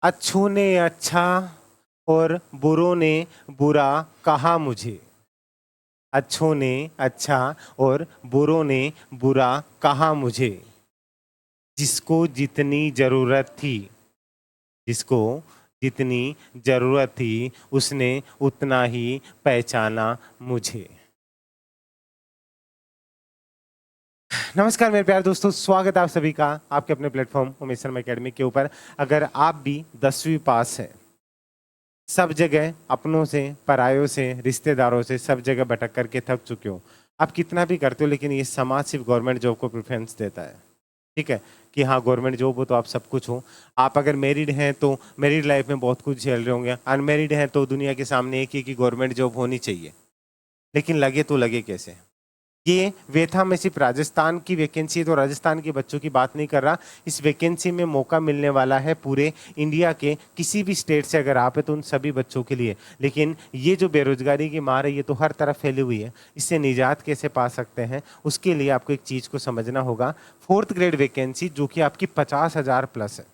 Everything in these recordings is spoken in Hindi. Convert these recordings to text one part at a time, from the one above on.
अच्छों ने अच्छा और बुरों ने बुरा कहा मुझे। अच्छों ने अच्छा और बुरों ने बुरा कहा मुझे। जिसको जितनी जरूरत थी, जिसको जितनी जरूरत थी, उसने उतना ही पहचाना मुझे। नमस्कार मेरे प्यारे दोस्तों, स्वागत है आप सभी का आपके अपने प्लेटफॉर्म उमेश शर्मा एकेडमी के ऊपर। अगर आप भी 10वीं पास हैं, सब जगह अपनों से, परायों से, रिश्तेदारों से सब जगह भटक करके थक चुके हो, आप कितना भी करते हो, लेकिन ये समाज सिर्फ गवर्नमेंट जॉब को प्रेफरेंस देता है। ठीक है कि हाँ, गवर्नमेंट जॉब हो तो आप सब कुछ हो। आप अगर मैरिड हैं तो मैरिड लाइफ में बहुत कुछ झेल रहे होंगे, अनमैरिड हैं तो दुनिया के सामने एक ही कि गवर्नमेंट जॉब होनी चाहिए। लेकिन लगे तो लगे कैसे? ये वेथा में सिर्फ राजस्थान की वैकेंसी है, तो राजस्थान के बच्चों की बात नहीं कर रहा। इस वैकेंसी में मौका मिलने वाला है पूरे इंडिया के किसी भी स्टेट से अगर आप है तो उन सभी बच्चों के लिए। लेकिन ये जो बेरोजगारी की मार है, ये तो हर तरफ फैली हुई है। इससे निजात कैसे पा सकते हैं, उसके लिए आपको एक चीज़ को समझना होगा। 4th ग्रेड वैकेंसी जो कि आपकी 50,000 प्लस है।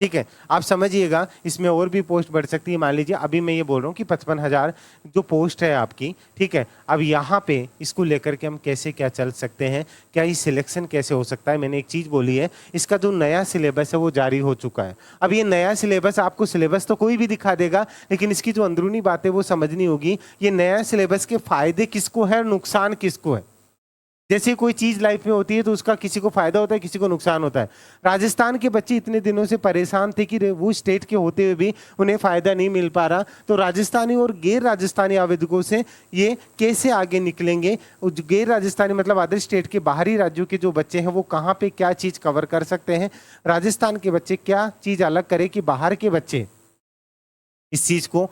ठीक है, आप समझिएगा, इसमें और भी पोस्ट बढ़ सकती है। मान लीजिए अभी मैं ये बोल रहा हूँ कि 55,000 जो पोस्ट है आपकी, ठीक है। अब यहाँ पे इसको लेकर के हम कैसे क्या चल सकते हैं, क्या ये सिलेक्शन कैसे हो सकता है। मैंने एक चीज़ बोली है, इसका जो नया सिलेबस है वो जारी हो चुका है। अब ये नया सिलेबस, आपको सिलेबस तो कोई भी दिखा देगा, लेकिन इसकी जो अंदरूनी बातें वो समझनी होगी। ये नया सिलेबस के फायदे किसको है और नुकसान किसको है। जैसे कोई चीज लाइफ में होती है तो उसका किसी को फायदा होता है, किसी को नुकसान होता है। राजस्थान के बच्चे इतने दिनों से परेशान थे कि वो स्टेट के होते हुए भी उन्हें फायदा नहीं मिल पा रहा, तो राजस्थानी और गैर राजस्थानी आवेदकों से ये कैसे आगे निकलेंगे। गैर राजस्थानी मतलब अदर स्टेट के बाहरी राज्यों के जो बच्चे हैं वो कहाँ पे क्या चीज कवर कर सकते हैं, राजस्थान के बच्चे क्या चीज अलग करें कि बाहर के बच्चे इस चीज को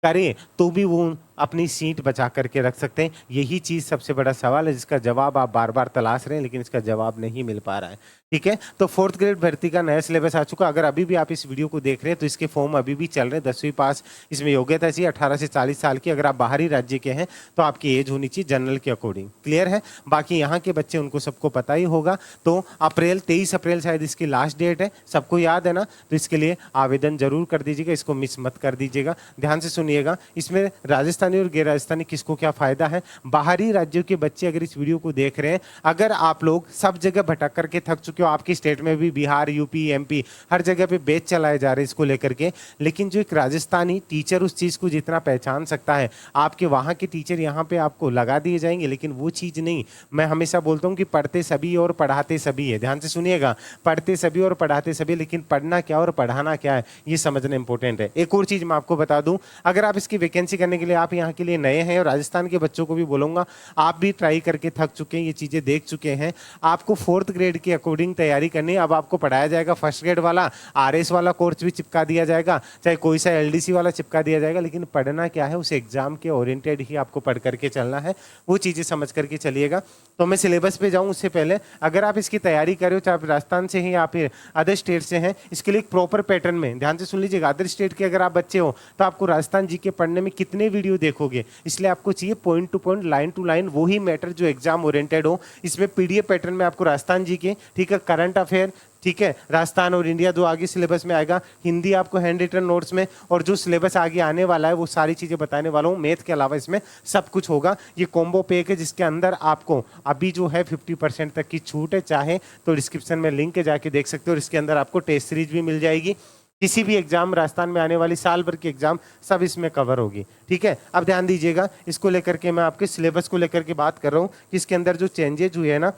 करें तो भी वो अपनी सीट बचा करके रख सकते हैं। यही चीज़ सबसे बड़ा सवाल है जिसका जवाब आप बार बार तलाश रहे हैं, लेकिन इसका जवाब नहीं मिल पा रहा है। ठीक है, तो 4th ग्रेड भर्ती का नया सिलेबस आ चुका। अगर अभी भी आप इस वीडियो को देख रहे हैं तो इसके फॉर्म अभी भी चल रहे हैं। 10वीं पास इसमें योग्यता चाहिए, 18 से 40 साल की। अगर आप बाहरी राज्य के हैं तो आपकी एज होनी चाहिए जनरल के अकॉर्डिंग। क्लियर है? बाकी यहाँ के बच्चे, उनको सबको पता ही होगा। तो 23 अप्रैल शायद इसकी लास्ट डेट है, सबको याद है ना? तो इसके लिए आवेदन जरूर कर दीजिएगा, इसको मिस मत कर दीजिएगा। ध्यान से सुनिएगा, इसमें राजस्थानी और गैर राजस्थानी किसको क्या फायदा है। बाहरी राज्यों के बच्चे अगर इस वीडियो को देख रहे हैं, अगर आप लोग सब जगह भटक करके थक चुके हो, आपकी स्टेट में भी बिहार, यूपी, एमपी, हर जगह पे बैच चलाए जा रहे हैं इसको लेकर के, लेकिन जो एक राजस्थानी टीचर उस चीज को जितना पहचान सकता है, आपके वहां के टीचर यहाँ पे आपको लगा दिए जाएंगे, लेकिन वो चीज नहीं। मैं हमेशा बोलता हूँ कि पढ़ते सभी और पढ़ाते सभी है। ध्यान से सुनिएगा, पढ़ते सभी और पढ़ाते सभी, लेकिन पढ़ना क्या और पढ़ाना क्या है ये समझना इंपॉर्टेंट है। एक और चीज मैं आपको बता दूं, अगर आप इसकी वैकेंसी करने के लिए आप यहाँ के लिए नए हैं, और राजस्थान के बच्चों को भी बोलूंगा, आप भी ट्राई करके थक चुके हैं, ये चीजें देख चुके हैं, आपको 4th ग्रेड के अकॉर्डिंग तैयारी करनी है। अब आपको पढ़ाया जाएगा 1st ग्रेड वाला, आरएस वाला कोर्स भी चिपका दिया जाएगा, चाहे कोई सा एलडीसी वाला चिपका दिया जाएगा, लेकिन पढ़ना क्या है, उस एग्जाम के ओरिएंटेड ही आपको पढ़ करके चलना है। वो चीजें समझ करके चलिएगा। तो मैं सिलेबस पे जाऊं उससे पहले, अगर आप इसकी तैयारी कर रहे हो, चाहे आप राजस्थान से हैं या फिर अदर स्टेट से हैं, इसके लिए एक प्रॉपर पैटर्न में ध्यान से सुन लीजिएगा। अदर स्टेट के अगर आप बच्चे हो तो आपको राजस्थान जी के पढ़ने में कितने वीडियो देखोगे, इसलिए आपको चाहिए point to point, line to line वही मैटर जो एग्जाम ओरिएंटेड हो। इसमें पीडीएफ पैटर्न में आपको राजस्थान जी के, ठीक है, करंट अफेयर, ठीक है, राजस्थान और इंडिया जो आगे सिलेबस में आएगा, हिंदी आपको हैंड रिटन नोट्स में, और जो सिलेबस आगे आने वाला है वो सारी चीजें बताने वाला हूँ। मैथ के अलावा इसमें सब कुछ होगा। ये कॉम्बो पैक है जिसके अंदर आपको अभी जो है 50% तक की छूट है। चाहे तो डिस्क्रिप्शन में लिंक है, जाके देख सकते हो। और इसके अंदर आपको टेस्ट सीरीज भी मिल जाएगी। किसी भी एग्जाम, राजस्थान में आने वाली साल भर की एग्जाम सब इसमें कवर होगी। ठीक है, अब ध्यान दीजिएगा, इसको लेकर के मैं आपके सिलेबस को लेकर के बात कर रहा हूँ कि इसके अंदर जो चेंजेज हुए हैं ना,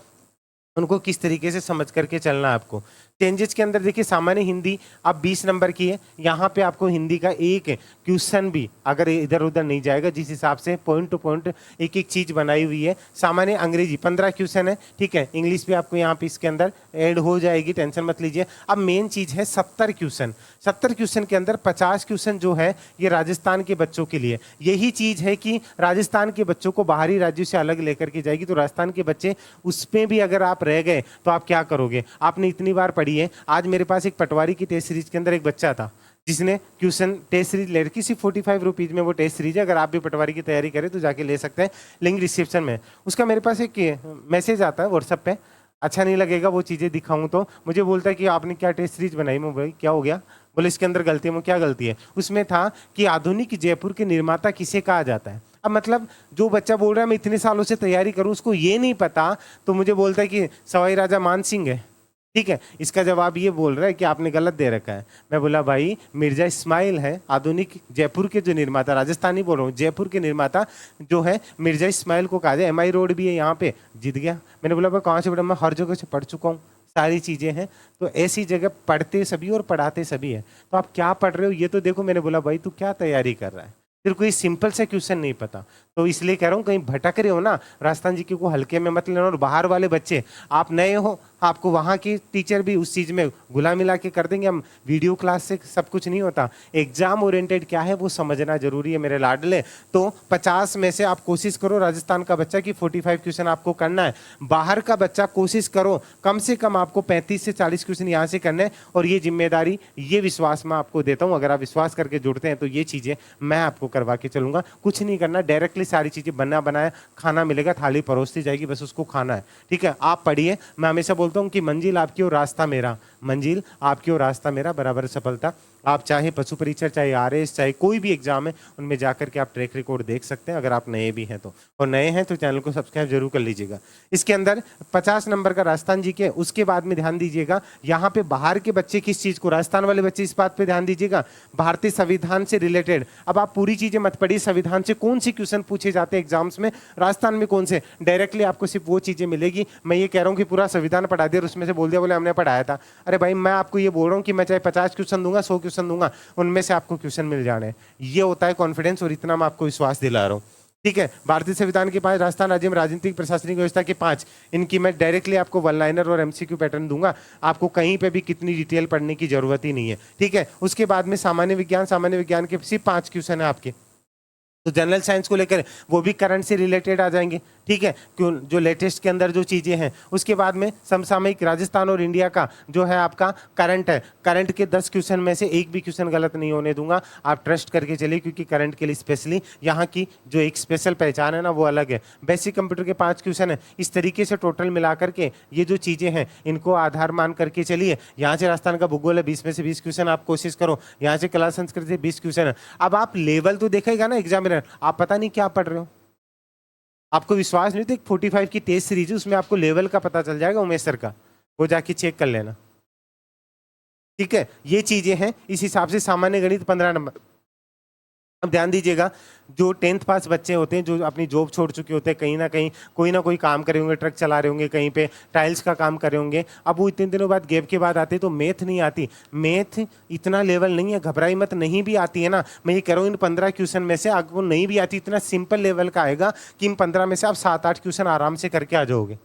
उनको किस तरीके से समझ करके चलना है आपको। चेंजेस के अंदर देखिए, सामान्य हिंदी अब 20 नंबर की है। यहाँ पे आपको हिंदी का एक क्वेश्चन भी अगर इधर उधर नहीं जाएगा, जिस हिसाब से पॉइंट टू पॉइंट एक एक चीज बनाई हुई है। सामान्य अंग्रेजी 15 क्वेश्चन है, ठीक है। इंग्लिश भी आपको यहाँ पे इसके अंदर ऐड हो जाएगी, टेंशन मत लीजिए। अब मेन चीज है 70 क्वेश्चन। 70 क्वेश्चन के अंदर 50 क्वेश्चन जो है ये राजस्थान के बच्चों के लिए। यही चीज है कि राजस्थान के बच्चों को बाहरी राज्यों से अलग लेकर के जाएगी, तो राजस्थान के बच्चे उसमें भी अगर आप रह गए तो आप क्या करोगे। आपने इतनी बार पढ़ी है। आज मेरे पास एक पटवारी की टेस्ट सीरीज के अंदर एक बच्चा था जिसने क्वेश्चन टेस्ट सीरीज ले रखी, सिर्फ 45 रुपीज में वो टेस्ट सीरीज है। अगर आप भी पटवारी की तैयारी करें तो जाके ले सकते हैं, लिंक डिस्क्रिप्शन में। उसका मेरे पास एक मैसेज आता है व्हाट्सएप पे, अच्छा नहीं लगेगा वो चीज़ें दिखाऊं तो। मुझे बोलता है कि आपने क्या टेस्ट सीरीज बनाई। मैं भाई क्या हो गया, बोले इसके अंदर गलती है, वो क्या गलती है? उसमें था कि आधुनिक जयपुर के निर्माता किसे कहा जाता है। अब मतलब जो बच्चा बोल रहा है मैं इतने सालों से तैयारी करूं, उसको ये नहीं पता, तो मुझे बोलता है कि सवाई राजा मान सिंह है। ठीक है, इसका जवाब ये बोल रहा है कि आपने गलत दे रखा है। मैं बोला भाई मिर्जा इस्माइल है आधुनिक जयपुर के जो निर्माता, राजस्थानी बोल रहा हूँ, जयपुर के निर्माता जो है मिर्जा इस्माइल को कहा जाए। एमआई रोड भी है यहाँ पे, जीत गया। मैंने बोला भाई कहाँ से पढ़ा? मैं हर जगह से पढ़ चुका हूँ, सारी चीज़ें हैं। तो ऐसी जगह पढ़ते सभी और पढ़ाते सभी है। तो आप क्या पढ़ रहे हो ये तो देखो। मैंने बोला भाई तू क्या तैयारी कर रहा है, तेरे को ये सिंपल से क्वेश्चन नहीं पता। तो इसलिए कह रहा हूँ कहीं भटक रहे हो ना, राजस्थान जी को हल्के में मत लेना। और बाहर वाले बच्चे, आप नए हो, आपको वहाँ की टीचर भी उस चीज़ में घुला मिला के कर देंगे। हम वीडियो क्लास से सब कुछ नहीं होता। एग्जाम ओरिएंटेड क्या है वो समझना जरूरी है मेरे लाडले। तो 50 में से आप कोशिश करो राजस्थान का बच्चा कि 45 क्वेश्चन आपको करना है। बाहर का बच्चा कोशिश करो कम से कम आपको 35 से 40 क्वेश्चन यहाँ से करने हैं। और ये जिम्मेदारी, ये विश्वास मैं आपको देता हूँ। अगर आप विश्वास करके जुड़ते हैं तो ये चीज़ें मैं आपको करवा के चलूंगा। कुछ नहीं करना, डायरेक्टली सारी चीज़ें बना बनाया खाना मिलेगा, थाली परोसती जाएगी, बस उसको खाना है। ठीक है, आप पढ़िए। मैं हमेशा बोलता हूँ कि मंजिल आपकी और रास्ता मेरा, मंजिल आपकी और रास्ता मेरा बराबर सफलता। आप चाहे पशु परीक्षक, चाहे आरएस, चाहे कोई भी एग्जाम है, उनमें जाकर के आप ट्रैक रिकॉर्ड देख सकते हैं अगर आप नए भी हैं तो। और नए हैं तो चैनल को सब्सक्राइब जरूर कर लीजिएगा। इसके अंदर 50 नंबर का राजस्थान जी के, उसके बाद में ध्यान दीजिएगा यहाँ पे बाहर के बच्चे किस चीज़ को, राजस्थान वाले बच्चे इस बात पे ध्यान दीजिएगा, भारतीय संविधान से रिलेटेड। अब आप पूरी चीज़ें मत पढ़िए, संविधान से कौन सी क्वेश्चन पूछे जाते हैं एग्जाम्स में, राजस्थान में कौन से, डायरेक्टली आपको सिर्फ वो चीज़ें मिलेगी। मैं ये कह रहा हूँ कि पूरा संविधान पढ़ा दिया और उसमें से बोल दिया बोले हमने पढ़ाया था। अरे भाई मैं आपको ये बोल रहा हूँ कि मैं चाहे 50 क्वेश्चन दूंगा, 100 क्वेश्चन दूंगा, उनमें से आपको क्वेश्चन मिल जाने हैं। ये होता है कॉन्फिडेंस, और इतना मैं आपको विश्वास दिला रहा हूँ। ठीक है, भारतीय संविधान के 5, राजस्थान राज्य में राजनीतिक प्रशासनिक व्यवस्था के 5, इनकी मैं डायरेक्टली आपको वन लाइनर और एमसीक्यू पैटर्न दूंगा। आपको कहीं पे भी कितनी डिटेल पढ़ने की जरूरत ही नहीं है। ठीक है, उसके बाद में सामान्य विज्ञान, सामान्य विज्ञान के सिर्फ 5 क्वेश्चन है आपके। तो जनरल साइंस को लेकर वो भी करंट से रिलेटेड आ जाएंगे। ठीक है, क्यों, जो लेटेस्ट के अंदर जो चीज़ें हैं। उसके बाद में समसामयिक, राजस्थान और इंडिया का जो है आपका करंट है। करंट के 10 क्वेश्चन में से एक भी क्वेश्चन गलत नहीं होने दूंगा, आप ट्रस्ट करके चलिए, क्योंकि करंट के लिए स्पेशली यहाँ की जो एक स्पेशल पहचान है ना वो अलग है। बेसिक कंप्यूटर के 5 क्वेश्चन है। इस तरीके से टोटल मिला करके ये जो चीज़ें हैं इनको आधार मान करके चलिए। यहाँ से राजस्थान का भूगोल है, 20 में से 20 क्वेश्चन आप कोशिश करो। यहाँ से कला संस्कृति 20 क्वेश्चन है। अब आप लेवल तो देखेगा ना एग्जामिनर, आप पता नहीं क्या पढ़ रहे हो, आपको विश्वास नहीं तो एक 45 की टेस्ट सीरीज है, उसमें आपको लेवल का पता चल जाएगा उमेश सर का, वो जाके चेक कर लेना। ठीक है, ये चीजें हैं। इस हिसाब से सामान्य गणित 15 नंबर। अब ध्यान दीजिएगा, जो 10th पास बच्चे होते हैं, जो अपनी जॉब छोड़ चुके होते हैं, कहीं ना कोई काम करे होंगे, ट्रक चला रहे होंगे, कहीं पे टाइल्स का काम कर रहे होंगे। अब वो इतने दिनों बाद गैप के बाद आते हैं तो मैथ नहीं आती। मैथ इतना लेवल नहीं है, घबराई मत, नहीं भी आती है ना। मैं ये कह रहा हूँ इन 15 क्वेश्चन में से आपको नहीं भी आती, इतना सिंपल लेवल का आएगा कि इन 15 में से आप 7-8 क्वेश्चन आराम से करके आ जाओगे।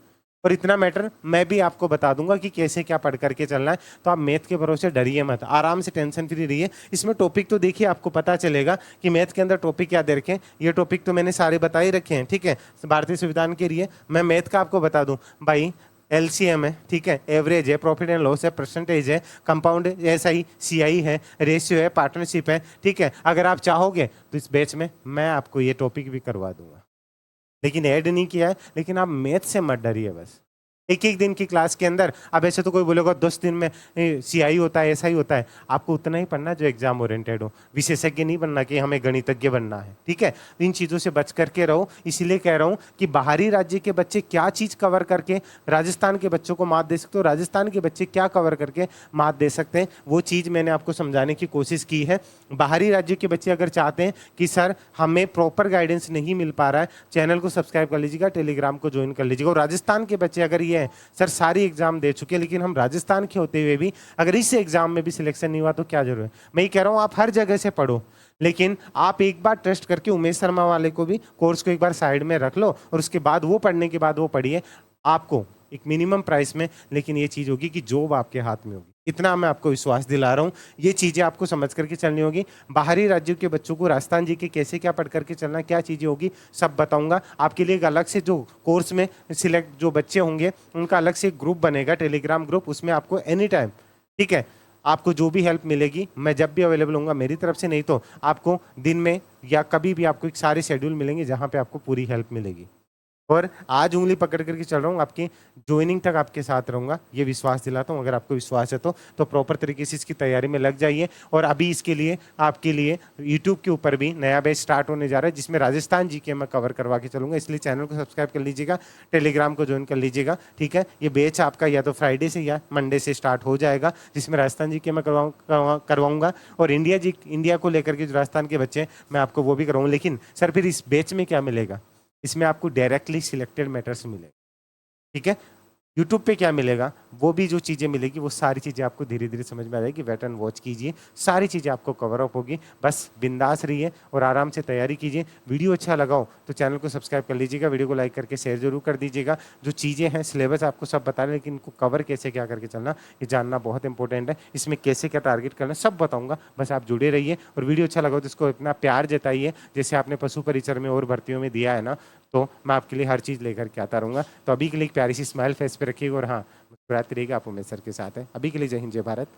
और इतना मैटर मैं भी आपको बता दूंगा कि कैसे क्या पढ़ करके चलना है। तो आप मैथ के भरोसे डरिए मत, आराम से टेंशन फ्री रहिए। इसमें टॉपिक तो देखिए, आपको पता चलेगा कि मैथ के अंदर टॉपिक क्या दे रखे हैं। ये टॉपिक तो मैंने सारे बता ही रखे हैं। ठीक है, भारतीय संविधान के लिए मैं मैथ का आपको बता दूं भाई। एलसीएम है, ठीक है, एवरेज है, प्रॉफिट एंड लॉस है, परसेंटेज है, कंपाउंड, एसआई, सीआई है, रेशियो है, पार्टनरशिप है। ठीक है, अगर आप चाहोगे तो इस बैच में मैं आपको ये टॉपिक भी करवा दूंगा, लेकिन ऐड नहीं किया है। लेकिन आप मैथ से मत डरिए बस। एक एक दिन की क्लास के अंदर, अब ऐसे तो कोई बोलेगा 10 दिन में सीआई होता है, ऐसा ही होता है। आपको उतना ही पढ़ना जो एग्जाम ओरिएंटेड हो, विशेषज्ञ नहीं बनना कि हमें गणितज्ञ बनना है। ठीक है, तो इन चीज़ों से बच करके रहो। इसीलिए कह रहा हूँ कि बाहरी राज्य के बच्चे क्या चीज़ कवर करके राजस्थान के बच्चों को मात दे सकते हो, राजस्थान के बच्चे क्या कवर करके मात दे सकते हैं, वो चीज़ मैंने आपको समझाने की कोशिश की है। बाहरी राज्य के बच्चे अगर चाहते हैं कि सर हमें प्रॉपर गाइडेंस नहीं मिल पा रहा है, चैनल को सब्सक्राइब कर लीजिएगा, टेलीग्राम को ज्वाइन कर लीजिएगा। और राजस्थान के बच्चे अगर ये है सर सारी एग्जाम दे चुके हैं लेकिन हम राजस्थान के होते हुए भी अगर इस एग्जाम में भी सिलेक्शन नहीं हुआ तो क्या जरूरत है। मैं ये कह रहा हूँ आप हर जगह से पढ़ो, लेकिन आप एक बार ट्रस्ट करके उमेश शर्मा वाले को भी कोर्स को एक बार साइड में रख लो, और उसके बाद वो पढ़ने के बाद वो पढ़िए। आपको एक मिनिमम प्राइस में, लेकिन ये चीज़ होगी कि जॉब आपके हाथ में होगी, इतना मैं आपको विश्वास दिला रहा हूँ। ये चीज़ें आपको समझ करके चलनी होगी। बाहरी राज्यों के बच्चों को राजस्थान जी के कैसे क्या पढ़ करके चलना, क्या चीज़ें होगी, सब बताऊंगा आपके लिए। एक अलग से जो कोर्स में सिलेक्ट जो बच्चे होंगे उनका अलग से ग्रुप बनेगा, टेलीग्राम ग्रुप, उसमें आपको एनी टाइम, ठीक है, आपको जो भी हेल्प मिलेगी मैं जब भी अवेलेबल होऊंगा मेरी तरफ से, नहीं तो आपको दिन में या कभी भी आपको एक सारे शेड्यूल मिलेंगे जहाँ पे आपको पूरी हेल्प मिलेगी। और आज उंगली पकड़ करके चल रहा हूँ, आपकी ज्वाइनिंग तक आपके साथ रहूंगा, ये विश्वास दिलाता हूँ। अगर आपको विश्वास है तो प्रॉपर तरीके से इसकी तैयारी में लग जाइए। और अभी इसके लिए आपके लिए यूट्यूब के ऊपर भी नया बैच स्टार्ट होने जा रहा है, जिसमें राजस्थान जी के मैं कवर करवा के चलूंगा। इसलिए चैनल को सब्सक्राइब कर लीजिएगा, टेलीग्राम को ज्वाइन कर लीजिएगा, ठीक है। ये बैच आपका या तो फ्राइडे से या मंडे से स्टार्ट हो जाएगा, जिसमें राजस्थान जी के मैं करवाऊंगा। और इंडिया को लेकर के जो राजस्थान के बच्चे हैं मैं आपको वो भी करवाऊंगा। लेकिन सर फिर इस बैच में क्या मिलेगा? इसमें आपको डायरेक्टली सिलेक्टेड मैटर्स मिलेगा, ठीक है। यूट्यूब पे क्या मिलेगा, वो भी जो चीज़ें मिलेगी वो सारी चीज़ें आपको धीरे धीरे समझ में आ जाएगी। वेट एंड वॉच कीजिए, सारी चीज़ें आपको कवर अप होगी। बस बिंदास रहिए और आराम से तैयारी कीजिए। वीडियो अच्छा लगाओ तो चैनल को सब्सक्राइब कर लीजिएगा, वीडियो को लाइक करके शेयर जरूर कर दीजिएगा। जो चीज़ें हैं सिलेबस आपको सब बता रहे हैं, लेकिन इनको कवर कैसे क्या करके चलना ये जानना बहुत इंपॉर्टेंट है। इसमें कैसे क्या टारगेट करना सब बताऊँगा, बस आप जुड़े रहिए। और वीडियो अच्छा लगाओ तो इसको इतना प्यार जताइए, जैसे आपने पशु परिचर में और भर्तियों में दिया है ना, तो मैं आपके लिए हर चीज़ लेकर के आता रहूँगा। तो अभी के लिए एक प्यारी सी स्माइल फेस पे रखिएगा और हाँ, मुस्कुराते रहिएगा। आप उमेश सर के साथ है। अभी के लिए जय हिंद, जय भारत।